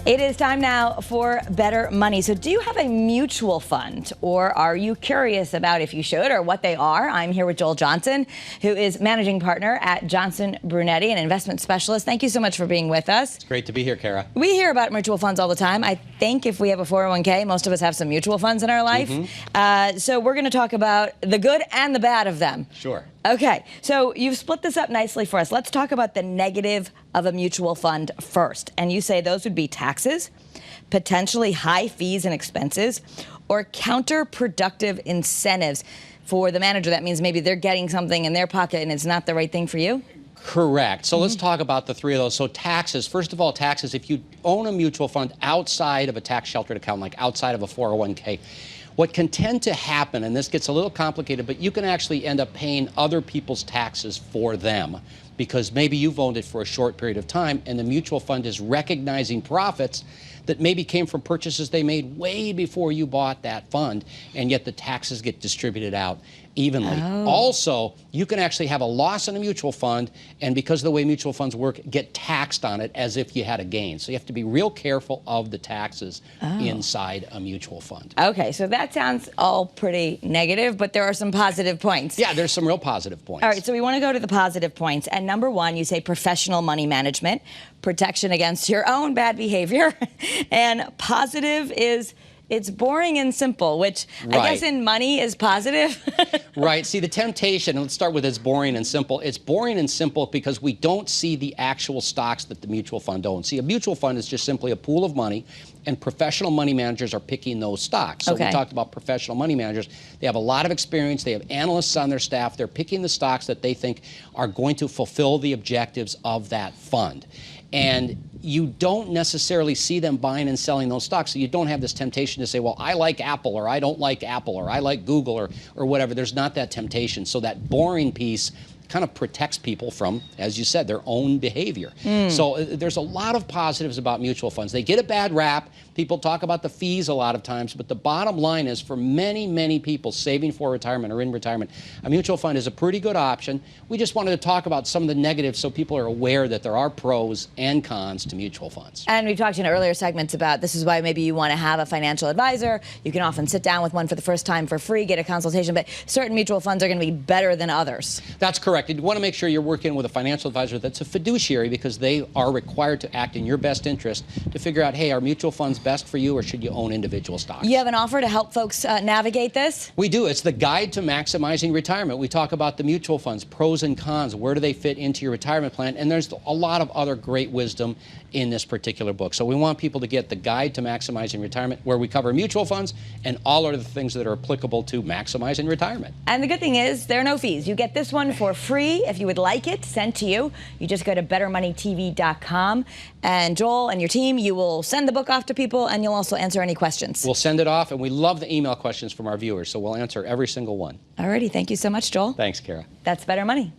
It is time now for Better Money. So do you have a mutual fund, or are you curious about if you should or what they are? I'm here with Joel Johnson, who is managing partner at Johnson Brunetti, an investment specialist. Thank you so much for being with us. It's great to be here, Kara. We hear about mutual funds all the time. I think if we have a 401k, most of us have some mutual funds in our life. So we're going to talk about the good and the bad of them. Sure. Okay, so you've split this up nicely for us. Let's talk about the negative of a mutual fund first. And you say those would be taxes, potentially high fees and expenses, or counterproductive incentives for the manager. That means maybe they're getting something in their pocket and it's not the right thing for you? Correct. So let's talk about the three of those. So taxes, first of all, taxes, if you own a mutual fund outside of a tax sheltered account, like outside of a 401k, what can tend to happen, and this gets a little complicated, but you can actually end up paying other people's taxes for them because maybe you've owned it for a short period of time and the mutual fund is recognizing profits that maybe came from purchases they made way before you bought that fund, and yet the taxes get distributed out evenly. Also, you can actually have a loss in a mutual fund, and because of the way mutual funds work, get taxed on it as if you had a gain. So you have to be real careful of the taxes inside a mutual fund. Okay, so that sounds all pretty negative, but there are some positive points. Yeah, there's some real positive points. All right, so we want to go to the positive points. And number one, you say professional money management, protection against your own bad behavior. And positive is it's boring and simple, which I guess in money is positive. Right. See, the temptation, and let's start with it's boring and simple. It's boring and simple because we don't see the actual stocks that the mutual fund owns. See, a mutual fund is just simply a pool of money, and professional money managers are picking those stocks. So we talked about professional money managers. They have a lot of experience. They have analysts on their staff. They're picking the stocks that they think are going to fulfill the objectives of that fund. And you don't necessarily see them buying and selling those stocks. So you don't have this temptation to say, well, I like Apple, or I don't like Apple, or I like Google, or whatever. There's not that temptation. So that boring piece kind of protects people from, as you said, their own behavior. So there's a lot of positives about mutual funds. They get a bad rap. People talk about the fees a lot of times, but the bottom line is for many, many people saving for retirement or in retirement, a mutual fund is a pretty good option. We just wanted to talk about some of the negatives so people are aware that there are pros and cons to mutual funds. And we've talked in earlier segments about this is why maybe you want to have a financial advisor. You can often sit down with one for the first time for free, get a consultation, but certain mutual funds are going to be better than others. That's correct. You want to make sure you're working with a financial advisor that's a fiduciary because they are required to act in your best interest to figure out, hey, are mutual funds best for you or should you own individual stocks? You have an offer to help folks navigate this? We do. It's the Guide to Maximizing Retirement. We talk about the mutual funds, pros and cons, where do they fit into your retirement plan, and there's a lot of other great wisdom in this particular book. So we want people to get the Guide to Maximizing Retirement, where we cover mutual funds and all other things that are applicable to maximizing retirement. And the good thing is there are no fees. You get this one for free. If you would like it sent to you, you just go to bettermoneytv.com, and Joel and your team, you will send the book off to people, and you'll also answer any questions. We'll send it off, and we love the email questions from our viewers, so we'll answer every single one. Alrighty, thank you so much, Joel. Thanks, Kara. That's Better Money.